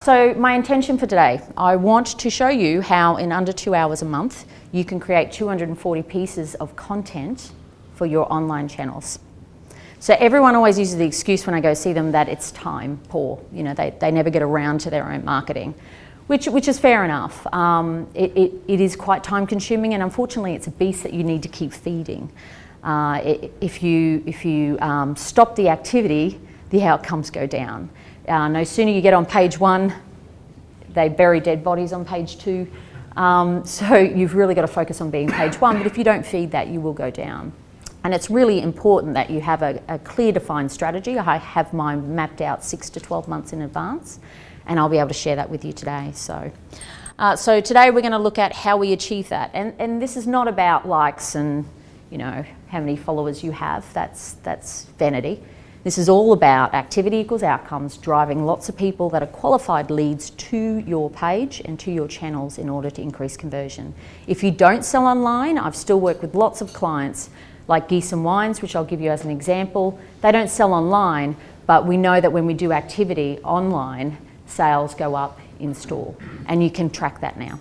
So my intention for today, I want to show you how in under 2 hours a month, you can create 240 pieces of content for your online channels. So everyone always uses the excuse when I go see them that it's time poor. You know, they never get around to their own marketing, which is fair enough. It is quite time consuming, and unfortunately it's a beast that you need to keep feeding. If you stop the activity, the outcomes go down. No sooner you get on page 1, they bury dead bodies on page 2. So you've really got to focus on being page 1, but if you don't feed that, you will go down. And it's really important that you have a clear defined strategy. I have mine mapped out 6 to 12 months in advance, and I'll be able to share that with you today. So today we're going to look at how we achieve that. And this is not about likes and, you know, how many followers you have. That's vanity. This is all about activity equals outcomes, driving lots of people that are qualified leads to your page and to your channels in order to increase conversion. If you don't sell online, I've still worked with lots of clients like Geese and Wines, which I'll give you as an example. They don't sell online, but we know that when we do activity online, sales go up in store, and you can track that now.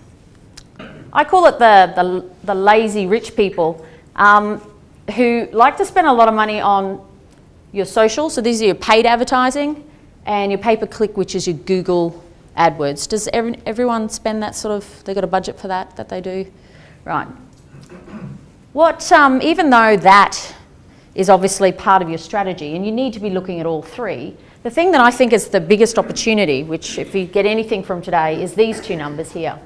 I call it the lazy rich people who like to spend a lot of money on your social, so these are your paid advertising, and your pay-per-click, which is your Google AdWords. Does everyone spend that sort of, they got a budget for that they do? Right. Even though that is obviously part of your strategy, and you need to be looking at all three, the thing that I think is the biggest opportunity, which if you get anything from today, is these two numbers here.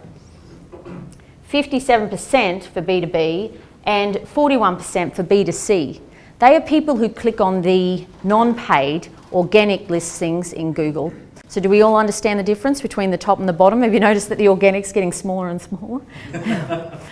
57% for B2B and 41% for B2C. They are people who click on the non-paid organic listings in Google. So do we all understand the difference between the top and the bottom? Have you noticed that the organic's getting smaller and smaller? Yes, that's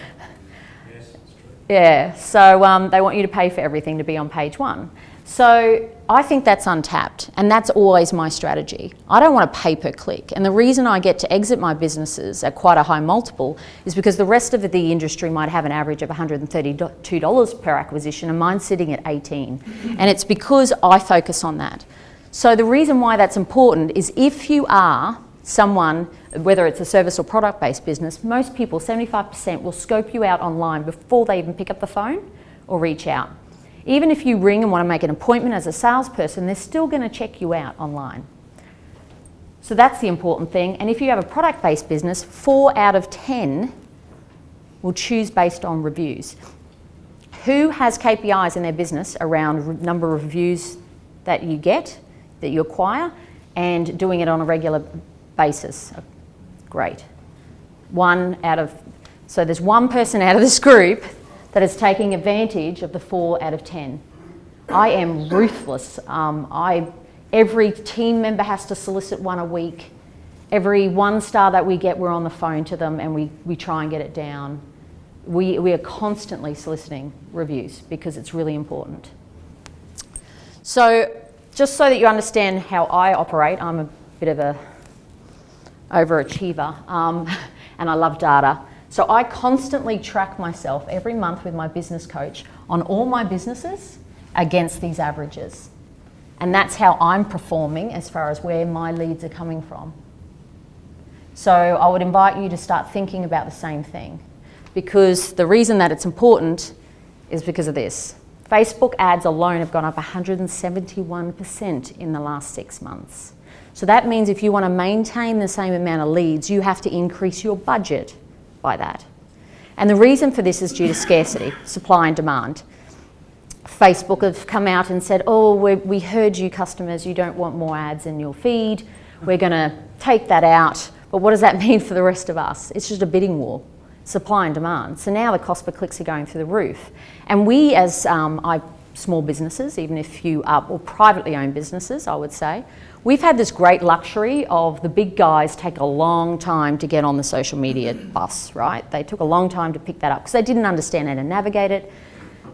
true. Yeah, so they want you to pay for everything to be on page 1. So I think that's untapped, and that's always my strategy. I don't want to pay per click, and the reason I get to exit my businesses at quite a high multiple is because the rest of the industry might have an average of $132 per acquisition, and mine's sitting at 18. And it's because I focus on that. So the reason why that's important is if you are someone, whether it's a service or product-based business, most people, 75%, will scope you out online before they even pick up the phone or reach out. Even if you ring and want to make an appointment as a salesperson, they're still going to check you out online. So that's the important thing. And if you have a product-based business, 4 out of 10 will choose based on reviews. Who has KPIs in their business around number of reviews that you get, that you acquire, and doing it on a regular basis? Great. So there's one person out of this group that is taking advantage of the 4 out of 10. I am ruthless. Every team member has to solicit one a week. Every 1 star that we get, we're on the phone to them and we try and get it down. We are constantly soliciting reviews because it's really important. So just so that you understand how I operate, I'm a bit of a overachiever and I love data. So I constantly track myself every month with my business coach on all my businesses against these averages. And that's how I'm performing as far as where my leads are coming from. So I would invite you to start thinking about the same thing, because the reason that it's important is because of this. Facebook ads alone have gone up 171% in the last 6 months. So that means if you want to maintain the same amount of leads, you have to increase your budget by that. And the reason for this is due to scarcity, supply and demand. Facebook have come out and said, oh, we heard you customers, you don't want more ads in your feed, we're going to take that out. But what does that mean for the rest of us? It's just a bidding war, supply and demand. So now the cost per clicks are going through the roof. And we as small businesses, even if you are, or privately owned businesses, I would say, we've had this great luxury of the big guys take a long time to get on the social media bus, right? They took a long time to pick that up because they didn't understand how to navigate it,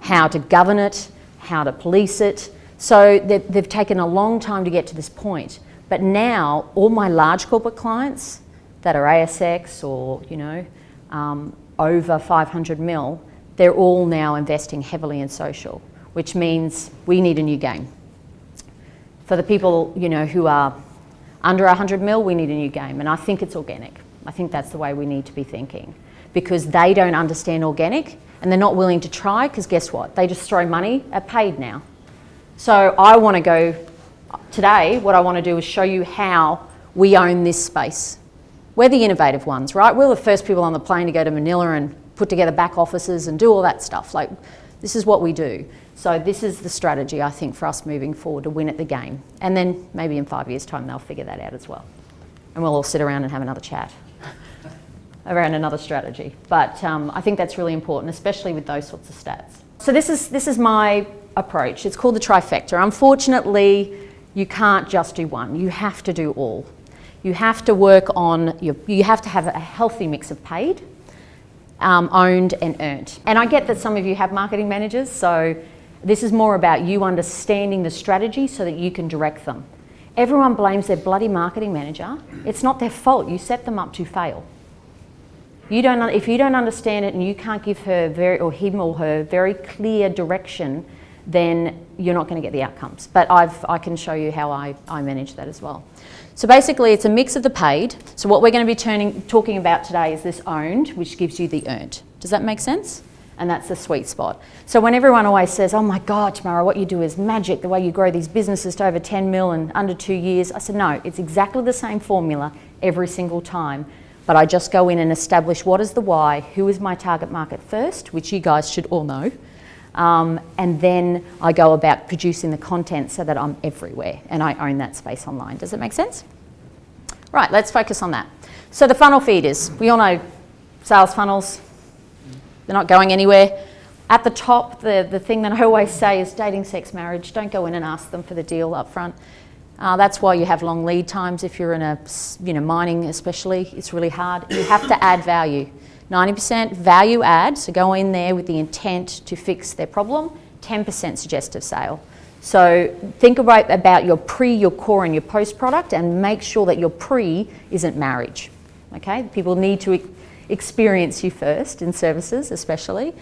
how to govern it, how to police it. So they've taken a long time to get to this point. But now all my large corporate clients that are ASX or, you know, over 500 mil, they're all now investing heavily in social, which means we need a new game. For the people, you know, who are Under 100 mil, we need a new game. And I think it's organic. I think that's the way we need to be thinking, because they don't understand organic and they're not willing to try, because guess what? They just throw money at paid now. So I want to go, today, what I want to do is show you how we own this space. We're the innovative ones, right? We're the first people on the plane to go to Manila and put together back offices and do all that stuff. Like, this is what we do. So this is the strategy, I think, for us moving forward to win at the game. And then maybe in 5 years' time, they'll figure that out as well. And we'll all sit around and have another chat around another strategy. But I think that's really important, especially with those sorts of stats. So this is my approach. It's called the Trifecta. Unfortunately, you can't just do one. You have to do all. You have to work on, you have to have a healthy mix of paid, owned and earned. And I get that some of you have marketing managers, so this is more about you understanding the strategy so that you can direct them. Everyone blames their bloody marketing manager. It's not their fault. You set them up to fail. If you don't understand it and you can't give her him or her very clear direction, then you're not going to get the outcomes. But I can show you how I manage that as well. So basically, it's a mix of the paid. So what we're going to be talking about today is this owned, which gives you the earned. Does that make sense? And that's the sweet spot. So when everyone always says, oh my God, Tamara, what you do is magic, the way you grow these businesses to over 10 mil in under 2 years. I said, no, it's exactly the same formula every single time. But I just go in and establish what is the why, who is my target market first, which you guys should all know. And then I go about producing the content so that I'm everywhere and I own that space online. Does it make sense? Right, let's focus on that. So the funnel feeders, we all know sales funnels, they're not going anywhere. At the top, the thing that I always say is dating, sex, marriage. Don't go in and ask them for the deal up front. That's why you have long lead times. If you're in a, mining especially, it's really hard. You have to add value. 90% value add, so go in there with the intent to fix their problem. 10% suggestive sale. So think about your pre, your core, and your post product, and make sure that your pre isn't marriage. Okay, people need to experience you first in services, especially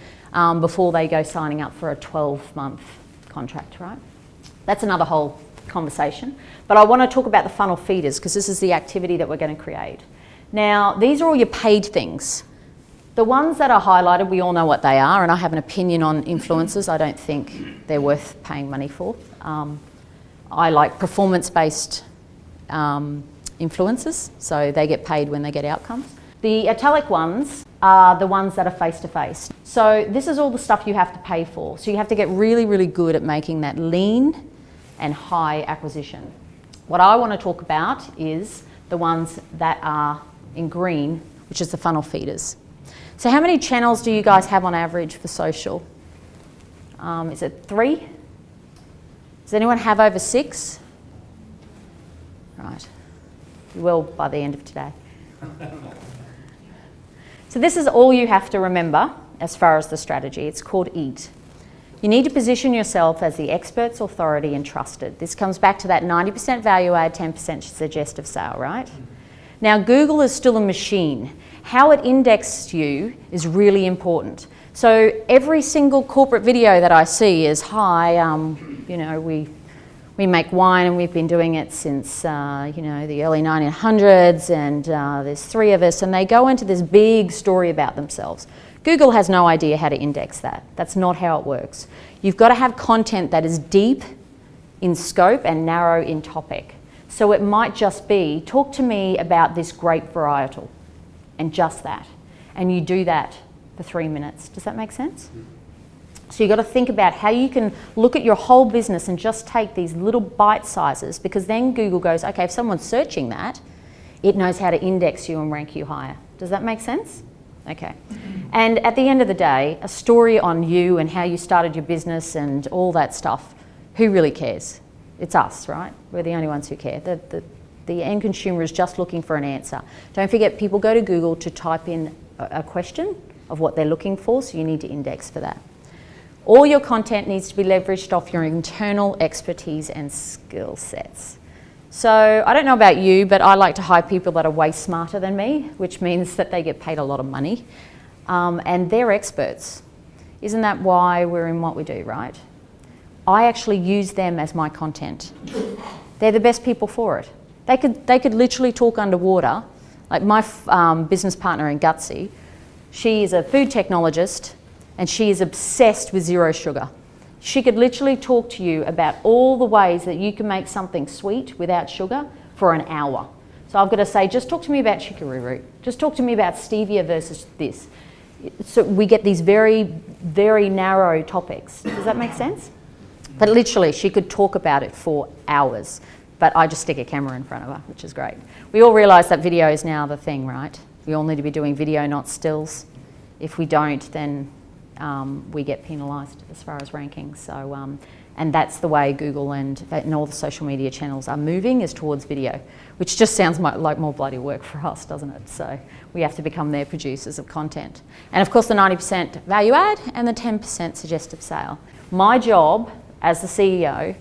before they go signing up for a 12-month contract. Right? That's another whole conversation. But I want to talk about the funnel feeders because this is the activity that we're going to create. Now, these are all your paid things. The ones that are highlighted, we all know what they are, and I have an opinion on influencers. I don't think they're worth paying money for. I like performance-based influencers, so they get paid when they get outcomes. The italic ones are the ones that are face-to-face. So this is all the stuff you have to pay for. So you have to get really, really good at making that lean and high acquisition. What I want to talk about is the ones that are in green, which is the funnel feeders. So how many channels do you guys have on average for social? Is it 3? Does anyone have over 6? Right, you will by the end of today. So this is all you have to remember as far as the strategy. It's called EAT. You need to position yourself as the expert's authority and trusted. This comes back to that 90% value add, 10% suggestive sale, right? Now, Google is still a machine. How it indexes you is really important. So every single corporate video that I see is, hi, we make wine and we've been doing it since, the early 1900s and there's 3 of us, and they go into this big story about themselves. Google has no idea how to index that. That's not how it works. You've got to have content that is deep in scope and narrow in topic. So it might just be, talk to me about this grape varietal, and just that. And you do that for 3 minutes. Does that make sense? So you've got to think about how you can look at your whole business and just take these little bite sizes, because then Google goes, okay, if someone's searching that, it knows how to index you and rank you higher. Does that make sense? Okay. And at the end of the day, a story on you and how you started your business and all that stuff, who really cares? It's us, right? We're the only ones who care. The end consumer is just looking for an answer. Don't forget, people go to Google to type in a question of what they're looking for, so you need to index for that. All your content needs to be leveraged off your internal expertise and skill sets. So I don't know about you, but I like to hire people that are way smarter than me, which means that they get paid a lot of money. And they're experts. Isn't that why we're in what we do, right? I actually use them as my content. They're the best people for it. They could literally talk underwater. Like my business partner in Gutsy, she is a food technologist and she is obsessed with zero sugar. She could literally talk to you about all the ways that you can make something sweet without sugar for an hour. So I've got to say, just talk to me about chicory root. Just talk to me about stevia versus this. So we get these very, very narrow topics. Does that make sense? But literally, she could talk about it for hours. But I just stick a camera in front of her, which is great. We all realise that video is now the thing, right? We all need to be doing video, not stills. If we don't, then we get penalised as far as rankings. So, and that's the way Google and all the social media channels are moving, is towards video, which just sounds like more bloody work for us, doesn't it? So we have to become their producers of content. And of course the 90% value add and the 10% suggestive sale. My job as the CEO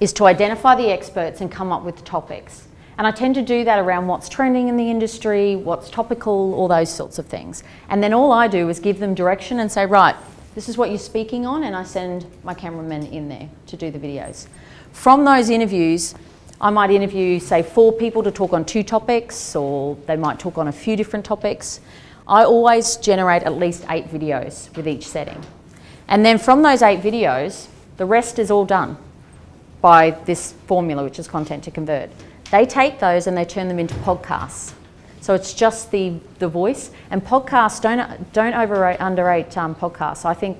is to identify the experts and come up with the topics. And I tend to do that around what's trending in the industry, what's topical, all those sorts of things. And then all I do is give them direction and say, right, this is what you're speaking on, and I send my cameraman in there to do the videos. From those interviews, I might interview, say, 4 people to talk on 2 topics, or they might talk on a few different topics. I always generate at least 8 videos with each setting. And then from those 8 videos, the rest is all done by this formula, which is content to convert. They take those and they turn them into podcasts. So it's just the voice. And podcasts, don't underrate podcasts. I think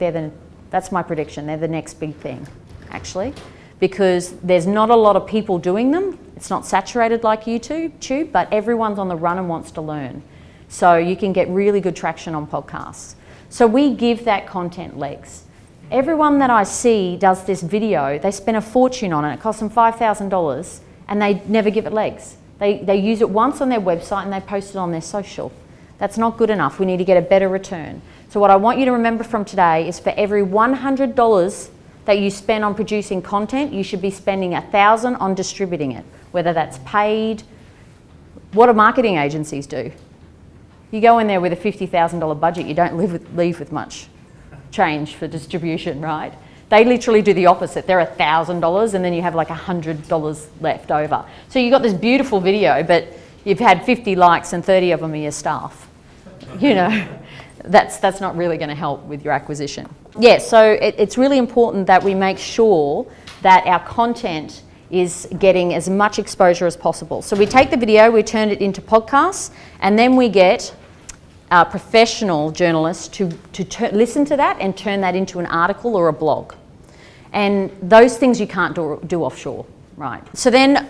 that's my prediction. They're the next big thing, actually, because there's not a lot of people doing them. It's not saturated like YouTube, but everyone's on the run and wants to learn. So you can get really good traction on podcasts. So we give that content legs. Everyone that I see does this video, they spend a fortune on it. It costs them $5,000 and they never give it legs. They use it once on their website and they post it on their social. That's not good enough. We need to get a better return. So what I want you to remember from today is for every $100 that you spend on producing content, you should be spending $1,000 on distributing it, whether that's paid. What do marketing agencies do? You go in there with a $50,000 budget, you don't leave with much change for distribution, right? They literally do the opposite. They're $1,000 and then you have like $100 left over. So you've got this beautiful video, but you've had 50 likes and 30 of them are your staff. You know, that's not really going to help with your acquisition. Yeah, so it's really important that we make sure that our content is getting as much exposure as possible. So we take the video, we turn it into podcasts, and then we get professional journalists to listen to that and turn that into an article or a blog. And those things you can't do offshore, right? So then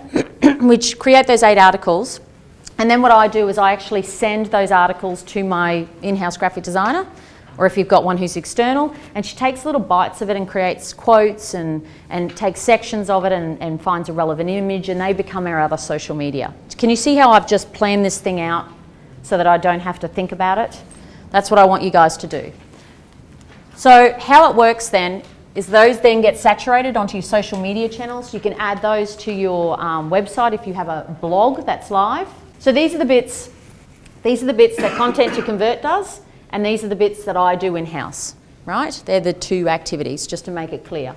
we create those 8 articles, and then what I do is I actually send those articles to my in-house graphic designer, or if you've got one who's external, and she takes little bites of it and creates quotes and takes sections of it and finds a relevant image, and they become our other social media. Can you see how I've just planned this thing out so that I don't have to think about it? That's what I want you guys to do. So how it works then is those then get saturated onto your social media channels. You can add those to your website if you have a blog that's live. So these are the bits that Content to Convert does, and these are the bits that I do in-house, right? They're the 2 activities, just to make it clear.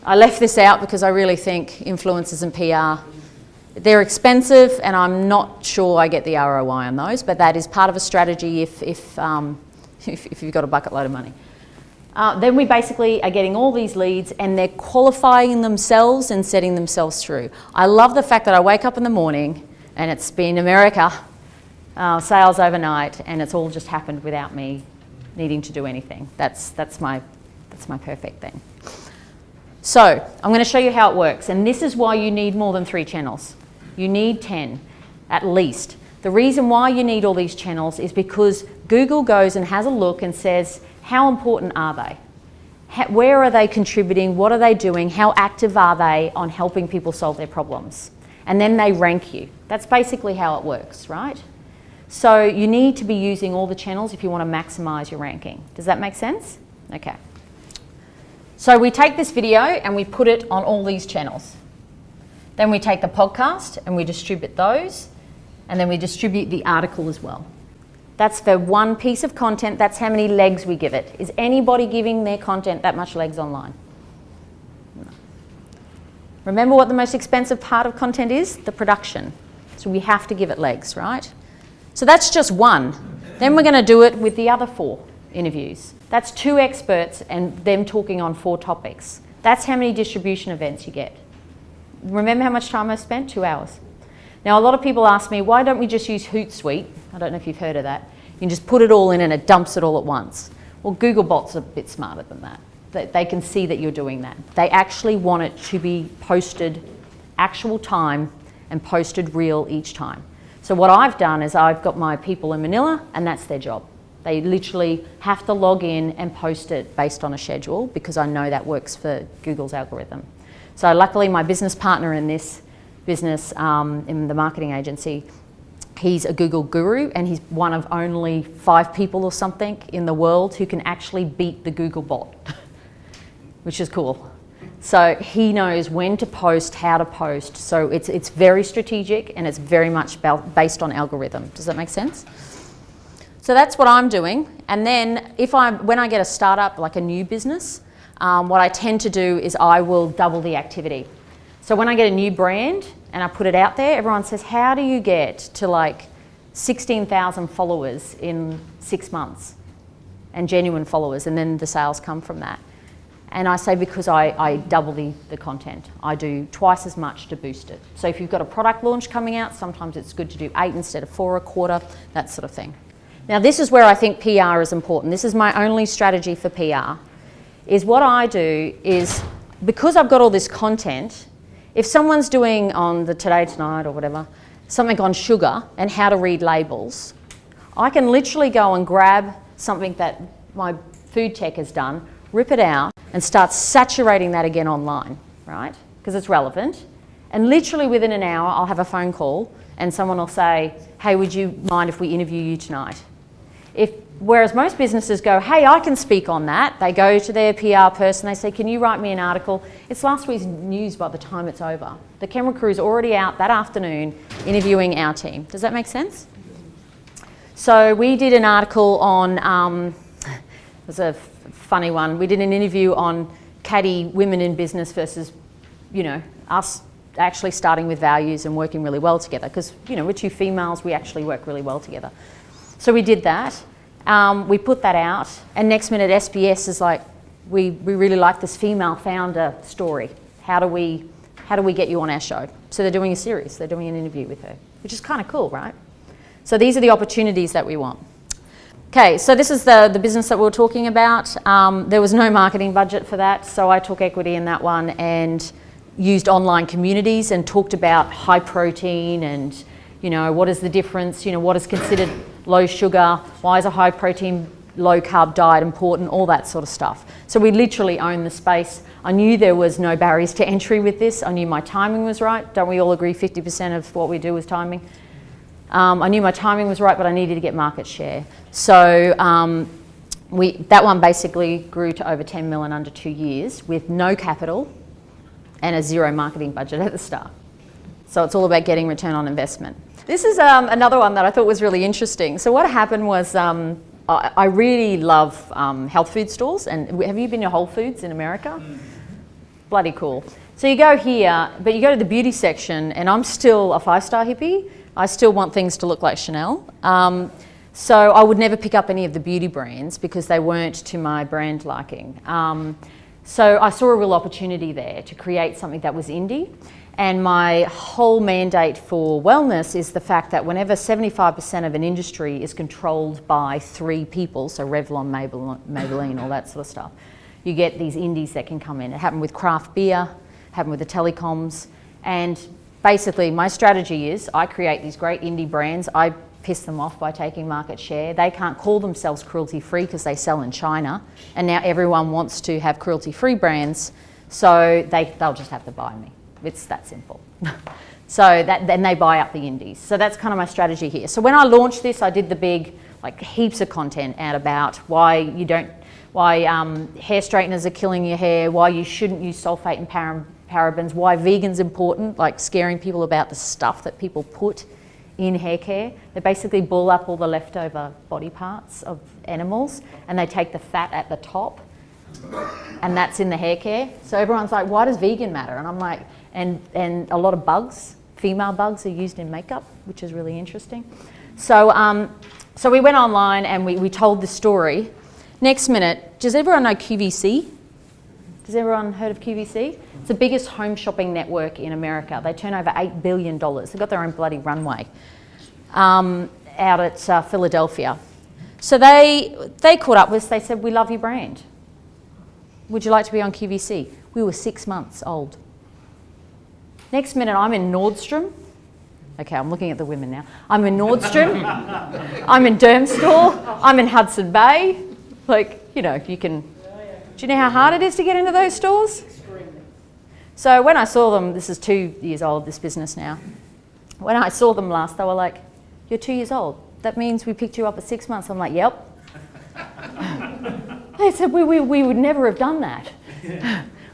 I left this out because I really think influencers and PR, they're expensive, and I'm not sure I get the ROI on those, but that is part of a strategy if you've got a bucket load of money. Then we basically are getting all these leads and they're qualifying themselves and setting themselves through. I love the fact that I wake up in the morning and it's been America, sales overnight, and it's all just happened without me needing to do anything. That's my perfect thing. So I'm going to show you how it works, and this is why you need more than 3 channels. You need 10 at least. The reason why you need all these channels is because Google goes and has a look and says, how important are they? Where are they contributing? What are they doing? How active are they on helping people solve their problems? And then they rank you. That's basically how it works, right? So you need to be using all the channels if you want to maximize your ranking. Does that make sense? Okay. So we take this video and we put it on all these channels. Then we take the podcast and we distribute those, and then we distribute the article as well. That's for one piece of content. That's how many legs we give it. Is anybody giving their content that much legs online? No. Remember what the most expensive part of content is? The production. So we have to give it legs, right? So that's just one. Then we're going to do it with the other 4 interviews. That's 2 experts and them talking on 4 topics. That's how many distribution events you get. Remember how much time I spent? 2 hours. Now, a lot of people ask me, why don't we just use Hootsuite? I don't know if you've heard of that. You can just put it all in and it dumps it all at once. Well, Googlebot's a bit smarter than that. They can see that you're doing that. They actually want it to be posted actual time and posted real each time. So what I've done is I've got my people in Manila and that's their job. They literally have to log in and post it based on a schedule because I know that works for Google's algorithm. So luckily my business partner in this business, in the marketing agency, he's a Google guru and he's one of only 5 people or something in the world who can actually beat the Google bot, which is cool. So he knows when to post, how to post. So it's very strategic and it's very much based on algorithm. Does that make sense? So that's what I'm doing. And then when I get a startup, like a new business, what I tend to do is I will double the activity. So when I get a new brand and I put it out there, everyone says, how do you get to like 16,000 followers in 6 months and genuine followers? And then the sales come from that. And I say because I double the content. I do twice as much to boost it. So if you've got a product launch coming out, sometimes it's good to do 8 instead of 4 a quarter, that sort of thing. Now this is where I think PR is important. This is my only strategy for PR, is what I do is, because I've got all this content, if someone's doing on the Today Tonight or whatever, something on sugar and how to read labels, I can literally go and grab something that my food tech has done, rip it out and start saturating that again online, right? Because it's relevant. And literally within an hour, I'll have a phone call and someone will say, hey, would you mind if we interview you tonight? Whereas most businesses go, hey, I can speak on that. They go to their PR person, they say, can you write me an article? It's last week's news by the time it's over. The camera crew's already out that afternoon interviewing our team. Does that make sense? So we did an article on, it was a funny one. We did an interview on catty women in business versus, us actually starting with values and working really well together. Because, we're 2 females, we actually work really well together. So we did that. We put that out, and next minute SBS is like, we really like this female founder story. How do we get you on our show? So they're doing a series, they're doing an interview with her, which is kind of cool, right? So these are the opportunities that we want. Okay, so this is the business that we were talking about. There was no marketing budget for that, so I took equity in that one and used online communities and talked about high protein and what is the difference, what is considered low sugar, why is a high protein, low carb diet important, all that sort of stuff. So we literally own the space. I knew there was no barriers to entry with this. I knew my timing was right. Don't we all agree 50% of what we do is timing? I knew my timing was right, but I needed to get market share. So that one basically grew to over 10 million under 2 years with no capital and a 0 marketing budget at the start. So it's all about getting return on investment. This is another one that I thought was really interesting. So what happened was I really love health food stores. And have you been to Whole Foods in America? Bloody cool. So you go here, but you go to the beauty section, and I'm still a 5-star hippie. I still want things to look like Chanel. So I would never pick up any of the beauty brands because they weren't to my brand liking. So I saw a real opportunity there to create something that was indie. And my whole mandate for wellness is the fact that whenever 75% of an industry is controlled by 3 people, so Revlon, Maybelline, all that sort of stuff, you get these indies that can come in. It happened with craft beer, happened with the telecoms, and basically my strategy is I create these great indie brands, I piss them off by taking market share. They can't call themselves cruelty-free because they sell in China, and now everyone wants to have cruelty-free brands, so they'll just have to buy me. It's that simple. So then they buy up the indies. So that's kind of my strategy here. So when I launched this, I did the big, heaps of content out about why hair straighteners are killing your hair, why you shouldn't use sulfate and parabens, why vegan's important, scaring people about the stuff that people put in hair care. They basically bull up all the leftover body parts of animals and they take the fat at the top, and that's in the hair care. So everyone's like, why does vegan matter? And I'm like, and a lot of bugs, female bugs, are used in makeup, which is really interesting. So, so we went online and we told the story. Next minute, does everyone know QVC? Has everyone heard of QVC? It's the biggest home shopping network in America. They turn over $8 billion. They've got their own bloody runway out at Philadelphia. So they caught up with us. They said, we love your brand. Would you like to be on QVC? We were 6 months old. Next minute, I'm in Nordstrom. Okay, I'm looking at the women now. I'm in Nordstrom. I'm in Dermstore. I'm in Hudson Bay. Like, you know, you can... Do you know how hard it is to get into those stores? So when I saw them, this is 2 years old, this business now. When I saw them last, they were like, you're 2 years old. That means we picked you up at 6 months. I'm like, yep. They said, we would never have done that.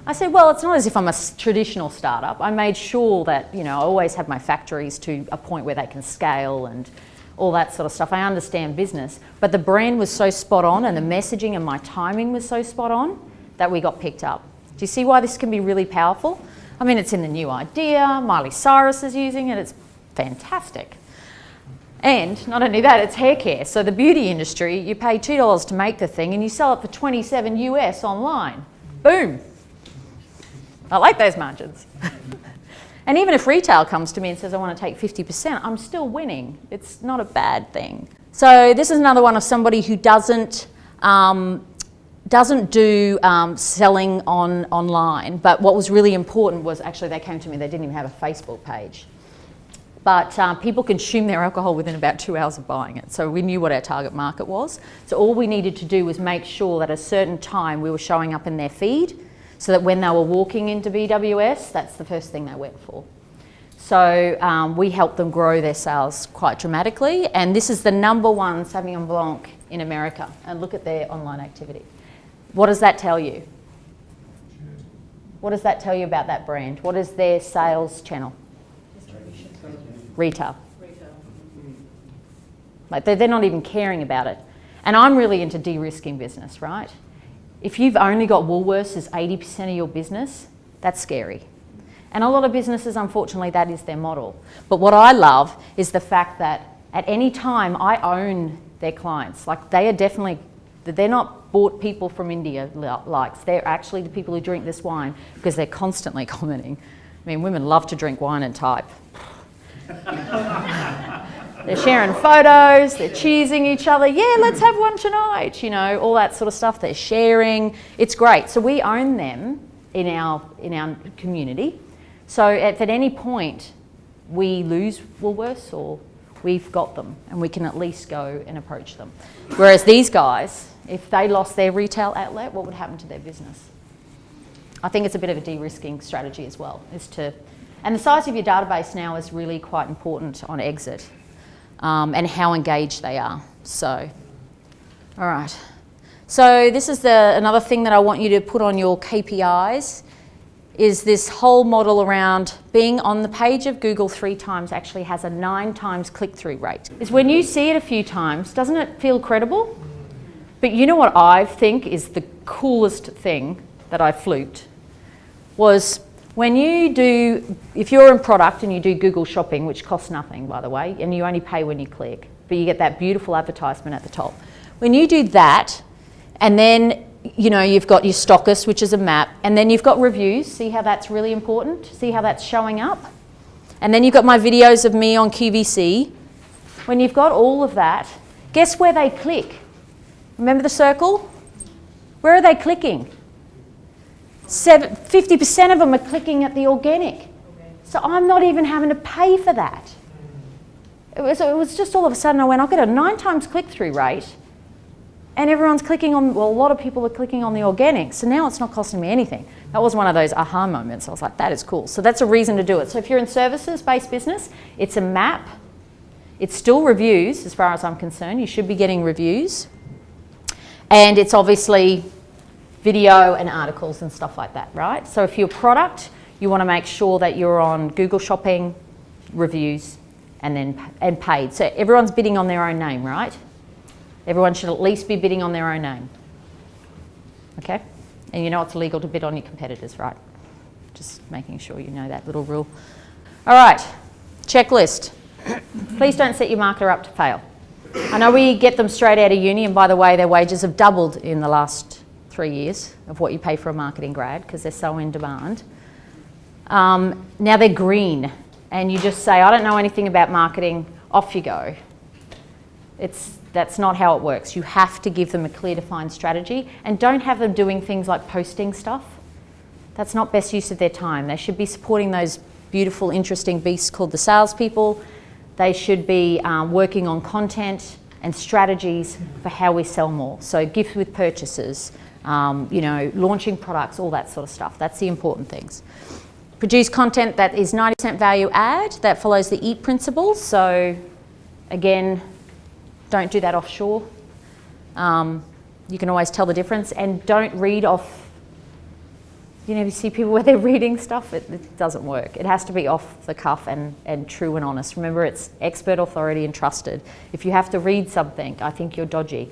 I said, well, it's not as if I'm a traditional startup. I made sure that, you know, I always have my factories to a point where they can scale and all that sort of stuff. I understand business, but the brand was so spot on and the messaging and my timing was so spot on that we got picked up. Do you see why this can be really powerful? I mean, it's in the new idea. Miley Cyrus is using it. It's fantastic. And not only that, it's hair care. So the beauty industry, you pay $2 to make the thing and you sell it for 27 US online. Boom. I like those margins. And even if retail comes to me and says, I want to take 50%, I'm still winning. It's not a bad thing. So this is another one of somebody who doesn't do selling online, but what was really important was actually they came to me, they didn't even have a Facebook page. But people consume their alcohol within about 2 hours of buying it. So we knew what our target market was. So all we needed to do was make sure that at a certain time we were showing up in their feed so that when they were walking into BWS, that's the first thing they went for. So we helped them grow their sales quite dramatically. And this is the #1 Sauvignon Blanc in America. And look at their online activity. What does that tell you? What does that tell you about that brand? What is their sales channel? Retail. Like they're not even caring about it. And I'm really into de-risking business, right? If you've only got Woolworths as 80% of your business, that's scary. And a lot of businesses, unfortunately, that is their model. But what I love is the fact that at any time I own their clients. Like they are definitely, they're not bought people from India likes. They're actually the people who drink this wine because they're constantly commenting. I mean, women love to drink wine and type. They're sharing photos, they're cheersing each other. Yeah, let's have one tonight. You know, all that sort of stuff. They're sharing. It's great. So we own them in our community. So if at any point we lose Woolworths or we've got them and we can at least go and approach them. Whereas these guys, if they lost their retail outlet, what would happen to their business? I think it's a bit of a de-risking strategy as well, and the size of your database now is really quite important on exit, and how engaged they are. So, all right. So this is another thing that I want you to put on your KPIs is this whole model around being on the page of Google 3 times actually has a 9 times click-through rate. Is when you see it a few times, doesn't it feel credible? But you know what I think is the coolest thing that I fluked was when you do, if you're in product and you do Google shopping, which costs nothing, by the way, and you only pay when you click, but you get that beautiful advertisement at the top. When you do that, and then, you know, you've got your stockist, which is a map, and then you've got reviews. See how that's really important? See how that's showing up? And then you've got my videos of me on QVC. When you've got all of that, guess where they click? Remember the circle? Where are they clicking? 50% of them are clicking at the organic. So I'm not even having to pay for that. It was just all of a sudden I went, I've got a 9 times click-through rate and everyone's clicking on, well, a lot of people are clicking on the organic. So now it's not costing me anything. That was one of those aha moments. I was like, that is cool. So that's a reason to do it. So if you're in services-based business, it's a map. It's still reviews as far as I'm concerned. You should be getting reviews. And it's obviously video and articles and stuff like that, right? So if you're a product, you want to make sure that you're on Google Shopping, reviews, and paid. So everyone's bidding on their own name, right? Everyone should at least be bidding on their own name. Okay? And you know it's illegal to bid on your competitors, right? Just making sure you know that little rule. All right, checklist. Please don't set your marketer up to fail. I know we get them straight out of uni, and by the way, their wages have doubled in the last 3 years of what you pay for a marketing grad because they're so in demand. Now they're green, and you just say, I don't know anything about marketing, off you go. That's not how it works. You have to give them a clear, defined strategy, and don't have them doing things like posting stuff. That's not best use of their time. They should be supporting those beautiful, interesting beasts called the salespeople. They should be working on content and strategies for how we sell more. So gift with purchases, launching products, all that sort of stuff. That's the important things. Produce content that is 90% value add, that follows the EAT principles. So again, don't do that offshore. You can always tell the difference, and don't read off. You see people where they're reading stuff, it doesn't work. It has to be off the cuff and true and honest. Remember, it's expert, authority, and trusted. If you have to read something, I think you're dodgy.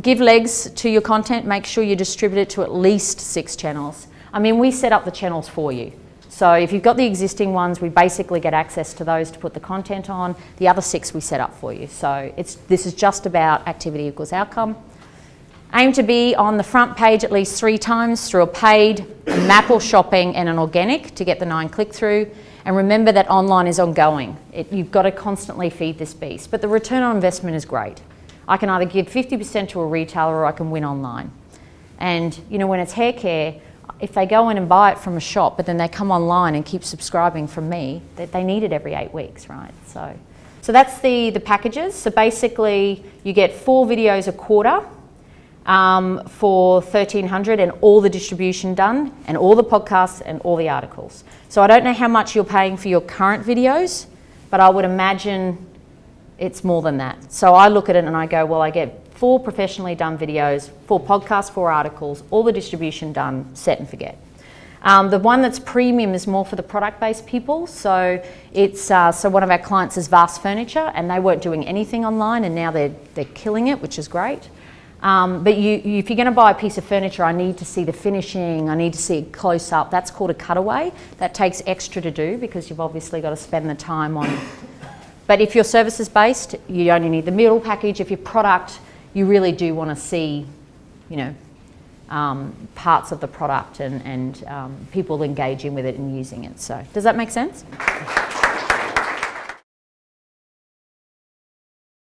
Give legs to your content. Make sure you distribute it to at least 6 channels. I mean, we set up the channels for you. So if you've got the existing ones, we basically get access to those to put the content on. The other 6 we set up for you. So this is just about activity equals outcome. Aim to be on the front page at least 3 times through a paid, a map or shopping, and an organic to get the 9 click-through. And remember that online is ongoing. You've got to constantly feed this beast. But the return on investment is great. I can either give 50% to a retailer or I can win online. And when it's hair care, if they go in and buy it from a shop, but then they come online and keep subscribing from me, they need it every 8 weeks, right? So that's the packages. So basically, you get 4 videos a quarter. For $1,300 and all the distribution done and all the podcasts and all the articles. So I don't know how much you're paying for your current videos, but I would imagine it's more than that. So I look at it and I go, well, I get 4 professionally done videos, 4 podcasts, 4 articles, all the distribution done, set and forget. The one that's premium is more for the product-based people. So it's so one of our clients is Vast Furniture, and they weren't doing anything online, and now they're killing it, which is great. But if you're going to buy a piece of furniture, I need to see the finishing, I need to see it close up. That's called a cutaway. That takes extra to do because you've obviously got to spend the time on. But if your service is based, you only need the middle package. If your product, you really do want to see, parts of the product and people engaging with it and using it. So does that make sense?